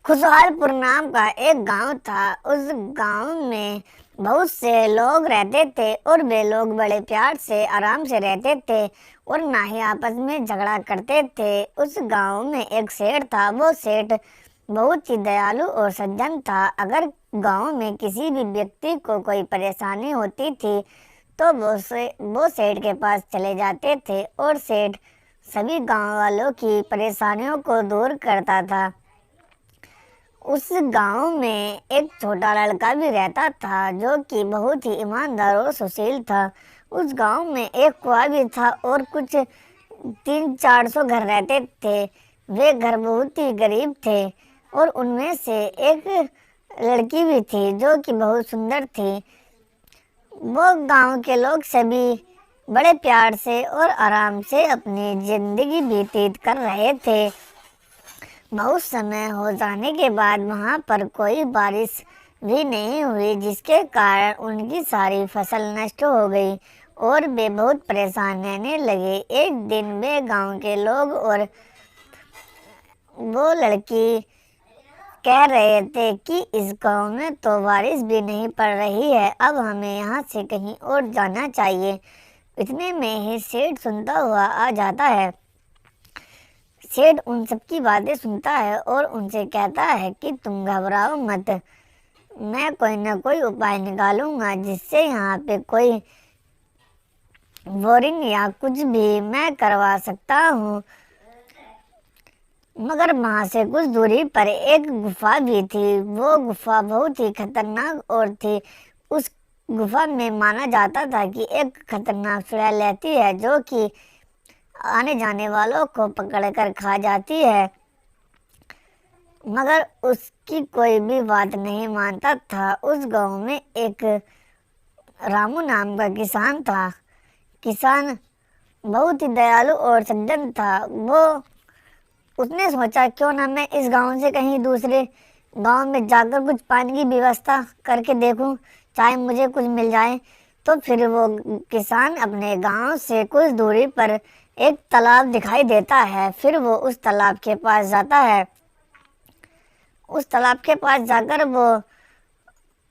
खुशहालपुर नाम का एक गांव था। उस गांव में बहुत से लोग रहते थे और वे लोग बड़े प्यार से आराम से रहते थे और ना ही आपस में झगड़ा करते थे। उस गांव में एक सेठ था। वो सेठ बहुत ही दयालु और सज्जन था। अगर गांव में किसी भी व्यक्ति को कोई परेशानी होती थी तो वो सेठ के पास चले जाते थे और सेठ सभी गांव वालों की परेशानियों को दूर करता था। उस गांव में एक छोटा लड़का भी रहता था जो कि बहुत ही ईमानदार और सुशील था। उस गांव में एक कुआं भी था और कुछ 300-400 घर रहते थे। वे घर बहुत ही गरीब थे और उनमें से एक लड़की भी थी जो कि बहुत सुंदर थी। वो गांव के लोग सभी बड़े प्यार से और आराम से अपनी जिंदगी व्यतीत कर रहे थे। बहुत समय हो जाने के बाद वहां पर कोई बारिश भी नहीं हुई, जिसके कारण उनकी सारी फसल नष्ट हो गई और वे बहुत परेशान रहने लगे। एक दिन वे गांव के लोग और वो लड़की कह रहे थे कि इस गांव में तो बारिश भी नहीं पड़ रही है, अब हमें यहाँ से कहीं और जाना चाहिए। इतने में ही सेठ सुनता हुआ आ जाता है। सेठ उन सबकी बातें सुनता है और उनसे कहता है कि तुम घबराओ मत, मैं कोई ना कोई उपाय निकालूंगा जिससे यहाँ पे कोई बोरिंग या कुछ भी मैं करवा सकता हूँ। मगर वहां से कुछ दूरी पर एक गुफा भी थी। वो गुफा बहुत ही खतरनाक और थी। उस गुफा में माना जाता था कि एक खतरनाक चुड़ैल रहती है जो कि आने जाने वालों को पकड़ कर खा जाती है। मगर उसकी कोई भी बात नहीं मानता था। उस गांव में एक रामू नाम का किसान था। किसान बहुत ही दयालु और सज्जन था। उसने सोचा क्यों ना मैं इस गांव से कहीं दूसरे गांव में जाकर कुछ पानी की व्यवस्था करके देखूं, चाहे मुझे कुछ मिल जाए। तो फिर वो किसान अपने गांव से कुछ दूरी पर एक तालाब दिखाई देता है। फिर वो उस तालाब के पास जाता है। उस तालाब के पास जाकर वो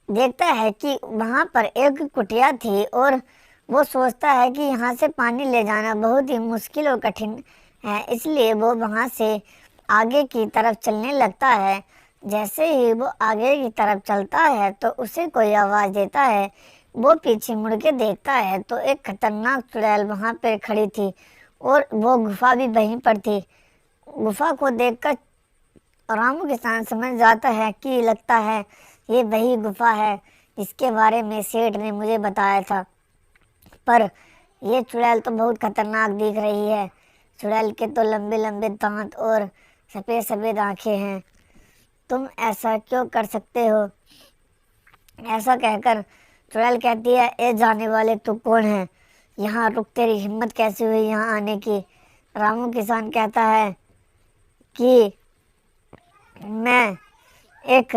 देखता है कि वहां पर एक कुटिया थी और वो सोचता है कि यहाँ से पानी ले जाना बहुत ही मुश्किल और कठिन है, इसलिए वो वहां से आगे की तरफ चलने लगता है। जैसे ही वो आगे की तरफ चलता है तो उसे कोई आवाज देता है। वो पीछे मुड़ के देखता है तो एक खतरनाक चुड़ैल वहां पर खड़ी थी और वो गुफा भी वहीं पर थी। गुफा को देखकर रामू किसान समझ जाता है कि लगता है ये वही गुफा है जिसके बारे में सेठ ने मुझे बताया था। पर ये चुड़ैल तो बहुत खतरनाक दिख रही है। चुड़ैल के तो लंबे लंबे दांत और सफ़ेद सफ़ेद आंखें हैं। तुम ऐसा क्यों कर सकते हो? ऐसा कहकर चुड़ैल कहती है, ए जाने वाले तू कौन है? यहाँ रुक, तेरी हिम्मत कैसे हुई यहाँ आने की? रामू किसान कहता है कि मैं एक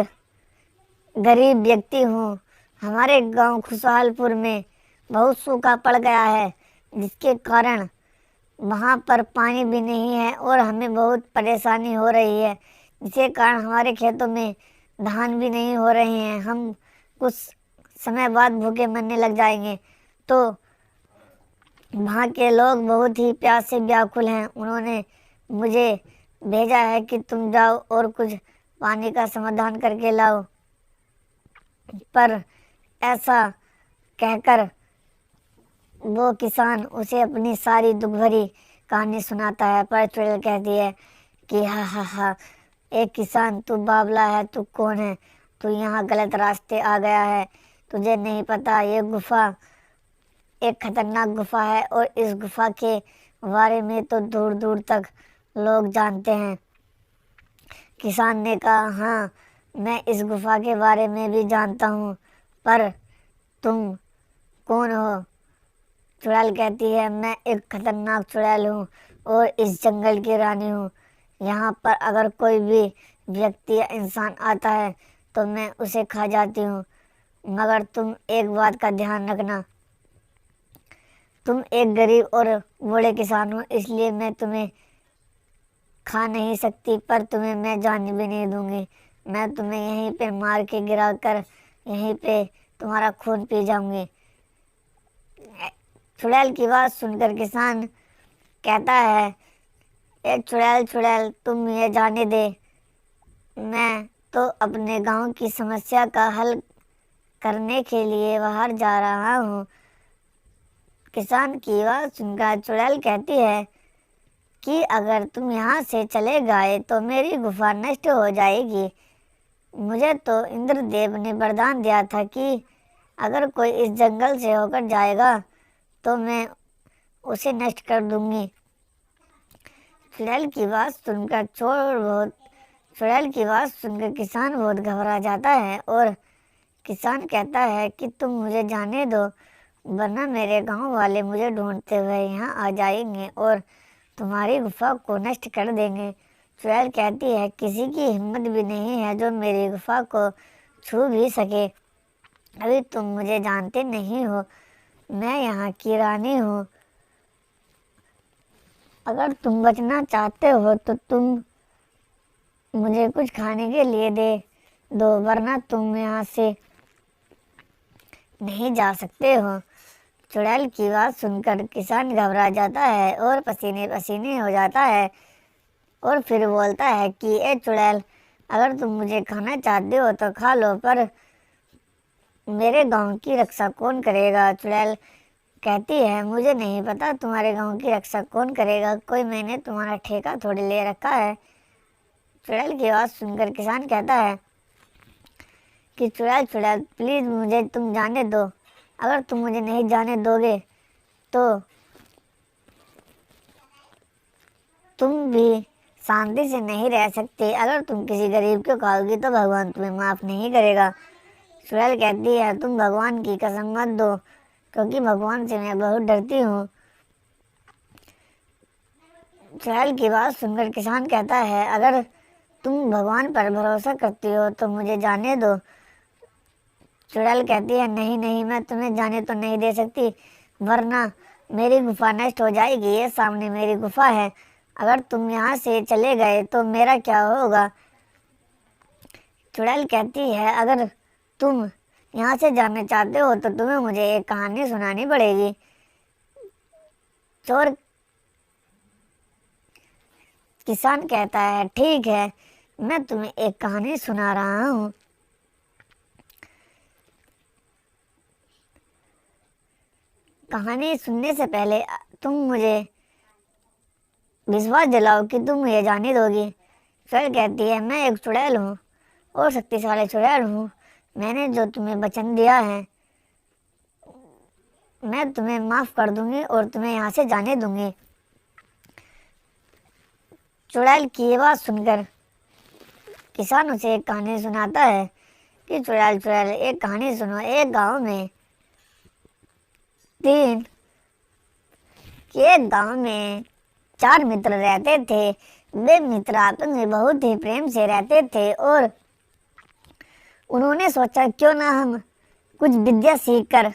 गरीब व्यक्ति हूँ। हमारे गांव खुशहालपुर में बहुत सूखा पड़ गया है, जिसके कारण वहाँ पर पानी भी नहीं है और हमें बहुत परेशानी हो रही है, जिसके कारण हमारे खेतों में धान भी नहीं हो रहे हैं। हम कुछ समय बाद भूखे मरने लग जाएंगे। तो वहाँ के लोग बहुत ही प्यास से व्याकुल हैं। उन्होंने मुझे भेजा है कि तुम जाओ और कुछ पानी का समाधान करके लाओ। पर ऐसा कहकर वो किसान उसे अपनी सारी दुख भरी कहानी सुनाता है। पर चुड़ैल कहती है कि हा हा हा, एक किसान तू बावला है, तू कौन है? तू यहाँ गलत रास्ते आ गया है। तुझे नहीं पता ये गुफा एक खतरनाक गुफा है और इस गुफा के बारे में तो दूर दूर तक लोग जानते हैं। किसान ने कहा, हाँ मैं इस गुफा के बारे में भी जानता हूँ, पर तुम कौन हो? चुड़ैल कहती है, मैं एक खतरनाक चुड़ैल हूँ और इस जंगल की रानी हूँ। यहाँ पर अगर कोई भी व्यक्ति या इंसान आता है तो मैं उसे खा जाती हूँ। मगर तुम एक बात का ध्यान रखना, तुम एक गरीब और बूढ़े किसान हो, इसलिए मैं तुम्हें खा नहीं सकती, पर तुम्हें मैं जान भी नहीं दूंगी। मैं तुम्हें यहीं पे मार के गिरा कर यहीं पे तुम्हारा खून पी जाऊंगी। चुड़ैल की बात सुनकर किसान कहता है, ए चुड़ैल चुड़ैल, तुम ये जाने दे, मैं तो अपने गांव की समस्या का हल करने के लिए बाहर जा रहा हूँ। किसान की बात सुनकर चुड़ैल कहती है कि अगर तुम यहाँ से चले गए तो मेरी गुफा नष्ट हो जाएगी। मुझे तो इंद्रदेव ने वरदान दिया था कि अगर कोई इस जंगल से होकर जाएगा तो मैं उसे नष्ट कर दूंगी। चुड़ैल की बात सुनकर चुड़ैल की बात सुनकर किसान बहुत घबरा जाता है और किसान कहता है कि तुम मुझे जाने दो, वरना मेरे गांव वाले मुझे ढूंढते हुए यहाँ आ जाएंगे और तुम्हारी गुफा को नष्ट कर देंगे। चुड़ैल कहती है, किसी की हिम्मत भी नहीं है जो मेरी गुफा को छू भी सके। अभी तुम मुझे जानते नहीं हो, मैं यहाँ की रानी हूँ। अगर तुम बचना चाहते हो तो तुम मुझे कुछ खाने के लिए दे दो, वरना तुम यहाँ से नहीं जा सकते हो। चुड़ैल की बात सुनकर किसान घबरा जाता है और पसीने पसीने हो जाता है और फिर बोलता है कि ए चुड़ैल, अगर तुम मुझे खाना चाहते हो तो खा लो, पर मेरे गांव की रक्षा कौन करेगा। चुड़ैल कहती है, मुझे नहीं पता तुम्हारे गांव की रक्षा कौन करेगा, कोई मैंने तुम्हारा ठेका थोड़ी ले रखा है। चुड़ैल की बात सुनकर किसान कहता है कि चुड़ैल चुड़ैल, प्लीज़ मुझे तुम जाने दो। अगर तुम मुझे नहीं जाने दोगे तो तुम भी शांति से नहीं रह सकते। अगर तुम किसी गरीब को खाओगी तो भगवान तुम्हें माफ़ नहीं करेगा। चुड़ैल कहती है, तुम भगवान की कसम मत दो, क्योंकि भगवान से मैं बहुत डरती हूँ। चुड़ैल की बात सुनकर किसान कहता है, अगर तुम भगवान पर भरोसा करती हो तो मुझे जाने दो। चुड़ैल कहती है, नहीं नहीं, मैं तुम्हें जाने तो नहीं दे सकती, वरना मेरी गुफा नष्ट हो जाएगी। ये सामने मेरी गुफा है, अगर तुम यहाँ से चले गए तो मेरा क्या होगा। चुड़ैल कहती है, अगर तुम यहाँ से जाना चाहते हो तो तुम्हें मुझे एक कहानी सुनानी पड़ेगी। चोर किसान कहता है, ठीक है, मैं तुम्हें एक कहानी सुना रहा हूँ। कहानी सुनने से पहले तुम मुझे विश्वास दिलाओ कि तुम मुझे जाने दोगी। चुड़ैल कहती है, मैं एक चुड़ैल हूँ और शक्तिशाली चुड़ैल हूँ। मैंने जो तुम्हें वचन दिया है, मैं तुम्हें माफ़ कर दूंगी और तुम्हें यहाँ से जाने दूंगी। चुड़ैल की ये बात सुनकर किसान उसे एक कहानी सुनाता है कि चुड़ैल चुड़ैल, एक कहानी सुनो। एक गांव में चार मित्र रहते थे। वे मित्र आपस में बहुत ही प्रेम से रहते थे और उन्होंने सोचा, क्यों ना हम कुछ विद्या सीखकर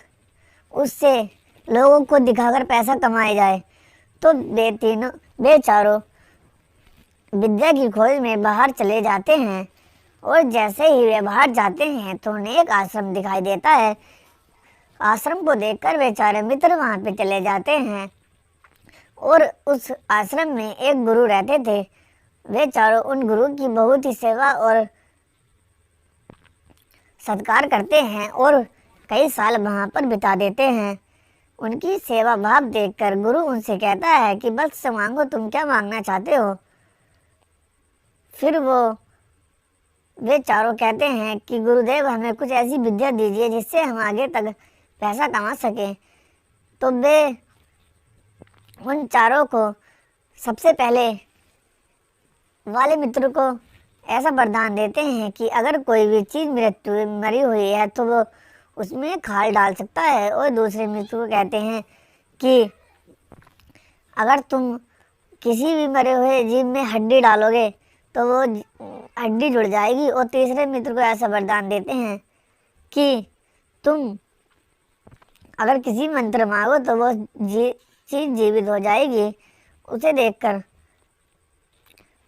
उससे लोगों को दिखाकर पैसा कमाया जाए। तो वे चारों विद्या की खोज में बाहर चले जाते हैं और जैसे ही वे बाहर जाते हैं तो उन्हें एक आश्रम दिखाई देता है। आश्रम को देखकर वे चारों मित्र वहां पे चले जाते हैं और उस आश्रम में एक गुरु रहते थे। वे चारों उन गुरु की बहुत ही सेवा और सत्कार करते हैं और कई साल वहां पर बिता देते हैं। उनकी सेवा भाव देखकर गुरु उनसे कहता है कि बस मांगो, तुम क्या मांगना चाहते हो। फिर वे चारों कहते हैं कि गुरुदेव, हमें कुछ ऐसी विद्या दीजिए जिससे हम आगे तक पैसा कमा सकें। तो वे उन चारों को सबसे पहले वाले मित्र को ऐसा वरदान देते हैं कि अगर कोई भी चीज़ मरी हुई है तो वो उसमें खाल डाल सकता है। और दूसरे मित्र को कहते हैं कि अगर तुम किसी भी मरे हुए जीव में हड्डी डालोगे तो वो हड्डी जुड़ जाएगी। और तीसरे मित्र को ऐसा वरदान देते हैं कि तुम अगर किसी मंत्र मांगो तो वो चीज़ जीवित हो जाएगी। उसे देखकर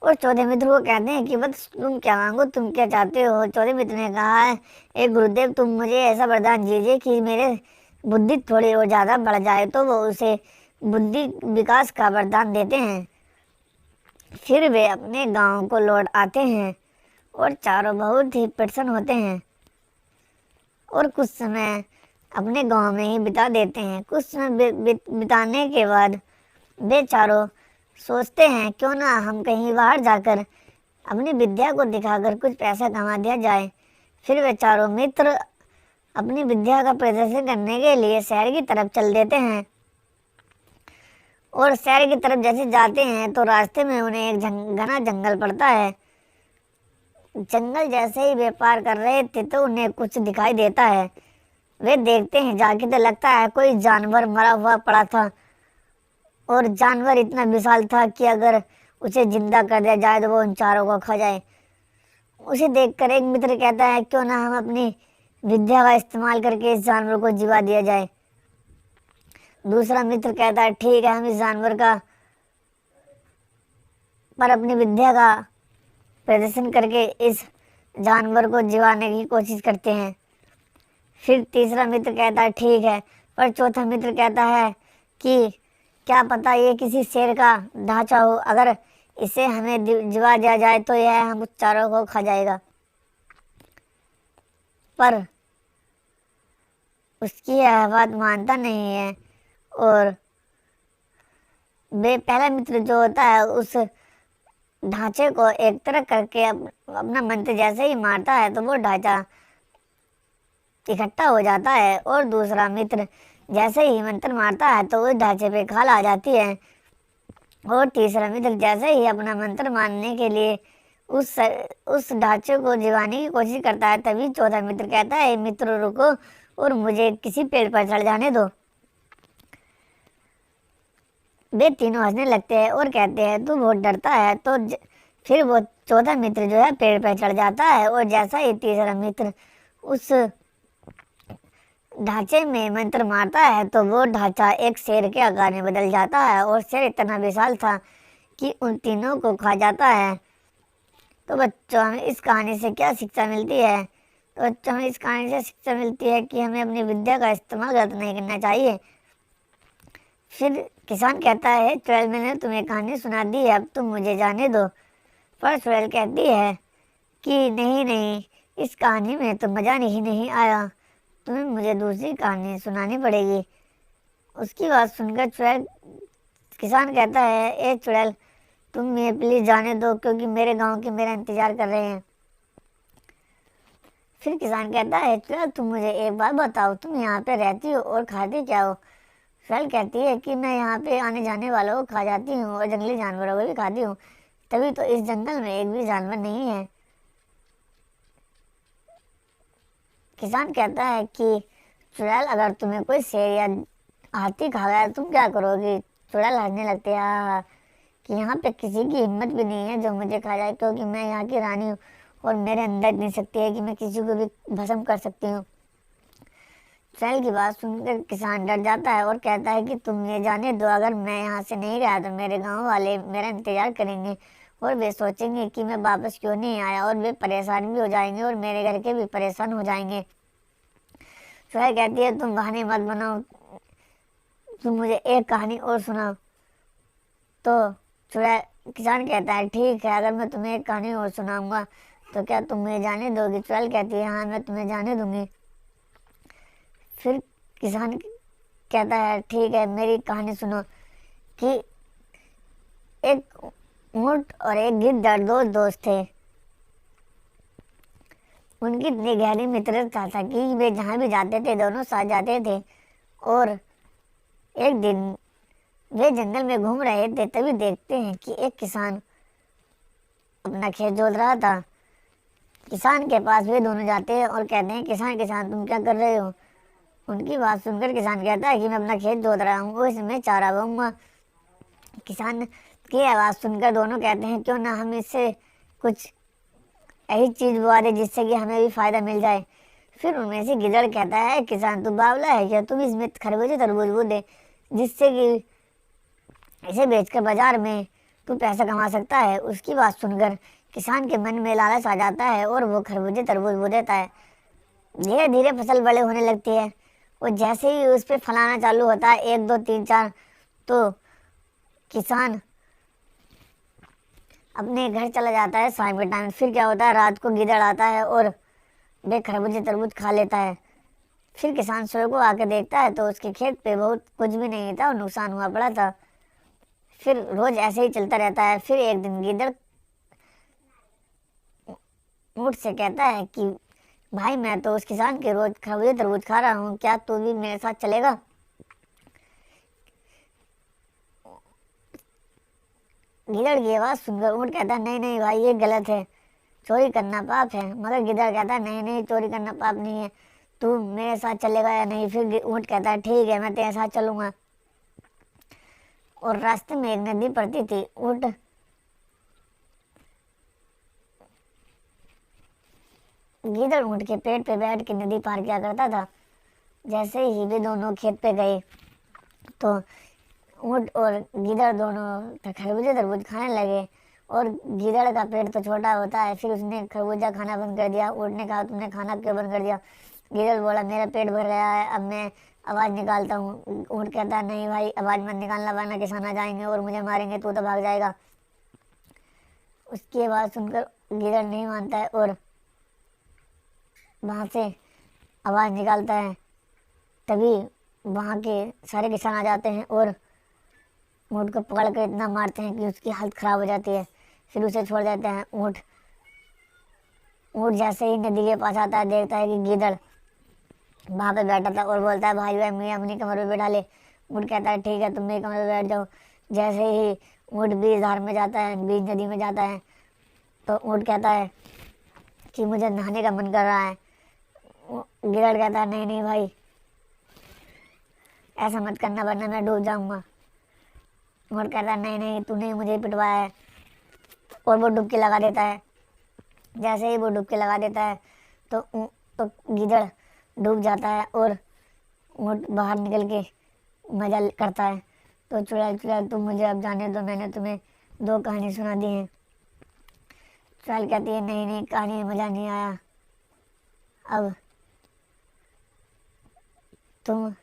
और चौथे मित्र को कहते हैं कि बस तुम क्या मांगो, तुम क्या चाहते हो। चौथे मित्र ने कहा है, एक गुरुदेव तुम मुझे ऐसा वरदान दीजिए कि मेरे बुद्धि थोड़ी और ज़्यादा बढ़ जाए। तो वो उसे बुद्धि विकास का वरदान देते हैं। फिर वे अपने गांव को लौट आते हैं और चारों बहुत ही प्रसन्न होते हैं और कुछ समय अपने गांव में ही बिता देते हैं। कुछ समय बिताने के बाद वे चारों सोचते हैं क्यों ना हम कहीं बाहर जाकर अपनी विद्या को दिखाकर कुछ पैसा कमा दिया जाए। फिर वे चारों मित्र अपनी विद्या का प्रदर्शन करने के लिए शहर की तरफ चल देते हैं और शहर की तरफ जैसे जाते हैं तो रास्ते में उन्हें एक घना जंगल पड़ता है। जंगल जैसे ही वे पार कर रहे थे तो उन्हें कुछ दिखाई देता है। वे देखते हैं, जाके तो लगता है कोई जानवर मरा हुआ पड़ा था और जानवर इतना विशाल था कि अगर उसे जिंदा कर दिया जाए तो वो उन चारों को खा जाए। उसे देखकर एक मित्र कहता है क्यों ना हम अपनी विद्या का इस्तेमाल करके इस जानवर को जिवा दिया जाए। दूसरा मित्र कहता है ठीक है, हम इस जानवर का पर अपनी विद्या का प्रदर्शन करके इस जानवर को जिवाने की कोशिश करते हैं। फिर तीसरा मित्र कहता है ठीक है, पर चौथा मित्र कहता है कि क्या पता ये किसी शेर का ढांचा हो, अगर इसे हमें जिवा दिया जाए तो यह हम चारों को खा जाएगा। पर उसकी यह बात मानता नहीं है और वे पहला मित्र जो होता है उस ढांचे को एक तरह करके अपना मंत्र जैसे ही मारता है तो वो ढांचा इकट्ठा हो जाता है और दूसरा मित्र जैसे ही मंत्र मारता है तो उस ढांचे पे खाल आ जाती है और तीसरा मित्र जैसे ही अपना मंत्र मारने के लिए उस ढांचे को जिवाने की कोशिश करता है तभी चौथा मित्र कहता है मित्र रुको और मुझे किसी पेड़ पर चढ़ जाने दो। वे तीनों हंसने लगते हैं और कहते हैं तू बहुत डरता है। तो फिर वो चौथा मित्र जो है पेड़ पर चढ़ जाता है और जैसा ही तीसरा मित्र उस ढांचे में मंत्र मारता है तो वो ढांचा एक शेर के आकार में बदल जाता है और शेर इतना विशाल था कि उन तीनों को खा जाता है। तो बच्चों हमें इस कहानी से क्या शिक्षा मिलती है? तो बच्चों हमें इस कहानी से शिक्षा मिलती है कि हमें अपनी विद्या का इस्तेमाल गलत नहीं करना चाहिए। फिर किसान कहता है चुड़ैल मैंने तुम्हें कहानी सुना दी है, अब तुम मुझे जाने दो। पर चुड़ैल कहती है कि नहीं नहीं, इस कहानी में तो मज़ा नहीं आया, तुम्हें मुझे दूसरी कहानी सुनानी पड़ेगी। उसकी बात सुनकर चुड़ैल किसान कहता है ए चुड़ैल तुम मुझे प्लीज़ जाने दो क्योंकि मेरे गांव के मेरा इंतज़ार कर रहे हैं। फिर किसान कहता है चुड़ैल तुम मुझे एक बात बताओ, तुम यहाँ पे रहती हो और खाती क्या हो? चुड़ैल कहती है कि मैं यहाँ पे आने जाने वालों को खा जाती हूँ और जंगली जानवरों को भी खाती हूँ, तभी तो इस जंगल में एक भी जानवर नहीं है। किसान कहता है कि चुड़ैल अगर तुम्हें कोई शेर या हाथी खा गया तुम क्या करोगी? चुड़ैल हंसने लगती है हाँ कि यहाँ पे किसी की हिम्मत भी नहीं है जो मुझे खा जाए, क्योंकि मैं यहाँ की रानी हूँ और मेरे अंदर इतनी शक्ति है कि मैं किसी को भी भस्म कर सकती हूँ। चुड़ैल की बात सुनकर किसान डर जाता है और कहता है कि तुम ये जाने दो, अगर मैं यहाँ से नहीं गया तो मेरे गाँव वाले मेरा इंतजार करेंगे और वे सोचेंगे कि मैं वापस क्यों नहीं आया और वे परेशान भी हो जाएंगे और मेरे घर के भी परेशान हो जाएंगे। चुड़ैल कहती है तुम कहानी मत बनाओ, तुम मुझे एक कहानी और सुनाओ। तो किसान कहता है ठीक है, अगर मैं तुम्हें एक कहानी और सुनाऊंगा तो क्या तुम मुझे जाने दोगी? चुड़ैल कहती है हाँ मैं तुम्हें जाने दूंगी। फिर किसान कहता है ठीक है, मेरी कहानी सुनो कि एक ऊंट और एक गिद्ध दो दोस्त थे। उनकी इतनी गहरी मित्रता था कि वे जहाँ भी जाते थे दोनों साथ जाते थे। और एक दिन वे जंगल में घूम रहे थे तभी देखते हैं कि एक किसान अपना खेत जोत रहा था। किसान के पास वे दोनों जाते हैं और कहते हैं किसान किसान तुम क्या कर रहे हो? उनकी बात सुनकर किसान कहता है कि मैं अपना खेत जोत रहा हूँ, इसमें चारा बोऊंगा। किसान की आवाज़ सुनकर दोनों कहते हैं क्यों ना हम इससे कुछ ऐसी चीज़ बुआ दे जिससे कि हमें भी फ़ायदा मिल जाए। फिर उनमें से गिदड़ कहता है किसान तू बावला है क्या, तुम इसमें खरबूजे तरबूज बो दे जिससे कि इसे बेचकर बाजार में तू पैसा कमा सकता है। उसकी बात सुनकर किसान के मन में लालच आ जाता है और वो खरबूजे तरबूज बो देता है। धीरे धीरे फसल बड़े होने लगती है और जैसे ही उस पे फलाना चालू होता है 1 2 3 4, तो किसान अपने घर चला जाता है शाम के टाइम। फिर क्या होता है, रात को गीदड़ आता है और वे खरबूजे तरबूज खा लेता है। फिर किसान सुबह को आकर देखता है तो उसके खेत पे बहुत कुछ भी नहीं था और नुकसान हुआ पड़ा था। फिर रोज ऐसे ही चलता रहता है। फिर एक दिन गीदड़ ऊँट से कहता है कि भाई मैं तो उस किसान के रोज खरबूजे तरबूज खा रहा हूँ, क्या तू भी मेरे साथ चलेगा। गीदड़ की आवाज़ सुनकर ऊँट कहता है नहीं नहीं भाई ये गलत है, चोरी करना पाप है। मगर गिद्ध कहता है नहीं नहीं चोरी करना पाप नहीं है, तू मेरे साथ चलेगा या नहीं। फिर ऊँट कहता है ठीक है मैं तेरे साथ चलूंगा। और रास्ते में एक नदी पड़ती थी। ऊँट गीदड़ ऊँट के पेट पे बैठ के नदी पार किया करता था। जैसे ही वे दोनों खेत पे गए तो ऊँट और गीदड़ दोनों खरबूजे तरबूज खाने लगे। और गीदड़ का पेट तो छोटा होता है, फिर उसने खरबूजा खाना बंद कर दिया। ऊँट ने कहा तुमने खाना क्यों बंद कर दिया। गीदड़ बोला मेरा पेट भर गया है, अब मैं आवाज़ निकालता हूँ। ऊँट कहता है नहीं भाई आवाज़ मत निकालना वरना किसान आ जाएंगे और मुझे मारेंगे, तू तो भाग जाएगा। उसकी आवाज़ सुनकर गीदड़ नहीं मानता है और वहाँ से आवाज़ निकालता है। तभी वहाँ के सारे किसान आ जाते हैं और ऊँट को पकड़ कर इतना मारते हैं कि उसकी हालत ख़राब हो जाती है। फिर उसे छोड़ देते हैं। ऊँट जैसे ही नदी के पास आता है देखता है कि गीदड़ वहाँ पे बैठा था और बोलता है भाई भाई मैं अपनी कमर पे बैठा ले। ऊँट कहता है ठीक है तुम मेरी कमर पे बैठ जाओ। जैसे ही ऊँट बीच धार में जाता है, बीच नदी में जाता है, तो ऊँट कहता है कि मुझे नहाने का मन कर रहा है। गिदड़ कहता है नहीं नहीं भाई ऐसा मत करना वरना मैं डूब जाऊंगा। ऊँट कहता है नहीं नहीं तूने मुझे पिटवाया है। और वो डुबकी लगा देता है। जैसे ही वो डुबकी लगा देता है तो गीदड़ डूब जाता है और ऊँट बाहर निकल के मजा करता है। तो चुड़ैल चुड़ैल तुम मुझे अब जाने दो, मैंने तुम्हें 2 कहानी सुना दी हैं। चुड़ैल कहती है नहीं नहीं कहानी में मज़ा नहीं आया, अब तुम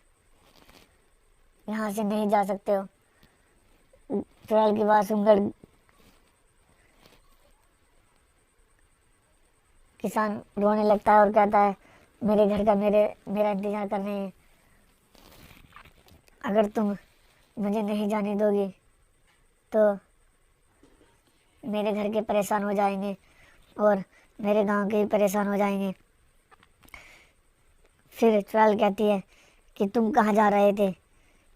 यहाँ से नहीं जा सकते हो। चुड़ैल की बात सुनकर किसान रोने लगता है और कहता है मेरे घर का मेरा इंतजार कर रहे हैं, अगर तुम मुझे नहीं जाने दोगी तो मेरे घर के परेशान हो जाएंगे और मेरे गांव के भी परेशान हो जाएंगे। फिर चुड़ैल कहती है कि तुम कहाँ जा रहे थे।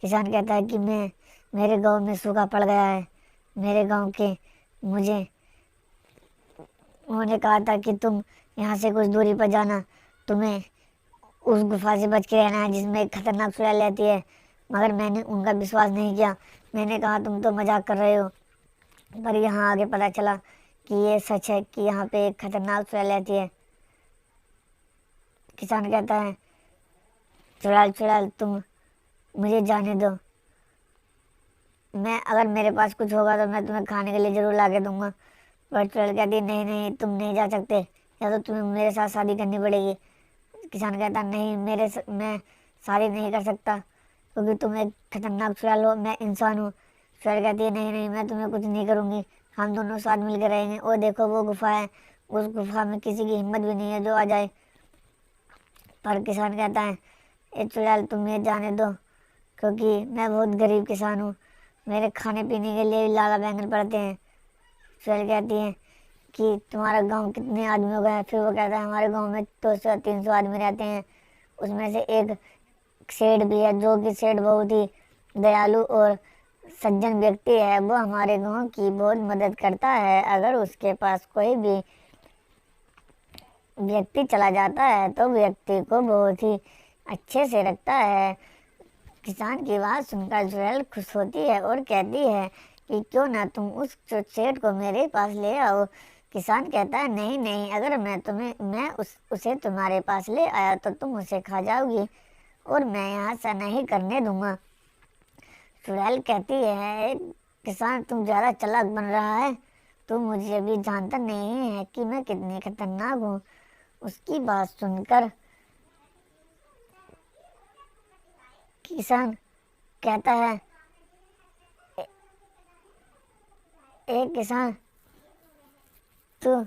किसान कहता है कि मेरे गांव में सूखा पड़ गया है। मेरे गांव के मुझे उन्होंने कहा था कि तुम यहाँ से कुछ दूरी पर जाना, तुम्हें उस गुफा से बच के रहना है जिसमें एक खतरनाक चुड़ैल रहती है। मगर मैंने उनका विश्वास नहीं किया, मैंने कहा तुम तो मजाक कर रहे हो। पर यहाँ आगे पता चला कि ये सच है कि यहाँ पे एक खतरनाक चुड़ैल रहती है। किसान कहता है चुड़ैल चुड़ैल तुम मुझे जाने दो, मैं अगर मेरे पास कुछ होगा तो मैं तुम्हें खाने के लिए ज़रूर ला के दूंगा। पर चुड़ैल कहती नहीं नहीं तुम नहीं जा सकते, या तो तुम्हें मेरे साथ शादी करनी पड़ेगी। किसान कहता नहीं मैं शादी नहीं कर सकता क्योंकि तुम एक खतरनाक चुड़ैल हो, मैं इंसान हूँ। चुड़ैल कहती है नहीं नहीं मैं तुम्हें कुछ नहीं करूँगी, हम दोनों साथ मिलकर रहेंगे। और देखो वो गुफा है, उस गुफा में किसी की हिम्मत भी नहीं है जो आ जाए। पर किसान कहता है ए चुड़ैल तुम मुझे जाने दो क्योंकि मैं बहुत गरीब किसान हूँ, मेरे खाने पीने के लिए लाला बैंगन पड़ते हैं। चुड़ैल कहती है कि तुम्हारा गांव कितने आदमी हो गए। फिर वो कहता है हमारे गांव में 200 300 आदमी रहते हैं, उसमें से एक सेठ भी है जो कि सेठ बहुत ही दयालु और सज्जन व्यक्ति है। वो हमारे गांव की बहुत मदद करता है, अगर उसके पास कोई भी व्यक्ति चला जाता है तो व्यक्ति को बहुत ही अच्छे से रखता है। किसान की बात सुनकर चुड़ैल खुश होती है और कहती है कि क्यों ना तुम उस सेठ को मेरे पास ले आओ। किसान कहता है नहीं नहीं अगर मैं उसे तुम्हारे पास ले आया तो तुम उसे खा जाओगी और मैं यहाँ से नहीं करने दूंगा। चुड़ैल कहती है किसान तुम ज़्यादा चालाक बन रहा है, तुम मुझे अभी जानता नहीं है कि मैं कितनी खतरनाक हूँ। उसकी बात सुनकर किसान कहता है, ए किसान, तू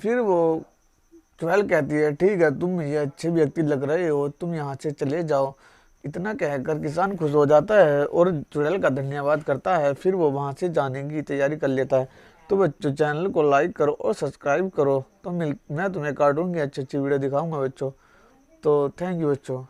फिर वो चुड़ैल कहती है, ठीक है, तुम मुझे अच्छे व्यक्ति लग रहे हो, तुम यहाँ से चले जाओ। इतना कहकर किसान खुश हो जाता है और चुड़ैल का धन्यवाद करता है। फिर वो वहाँ से जाने की तैयारी कर लेता है। तो बच्चों, चैनल को लाइक करो और सब्सक्राइब करो। तो मैं तुम्हें कार्टून की अच्छी अच्छी वीडियो दिखाऊंगा बच्चों। तो थैंक यू बच्चों।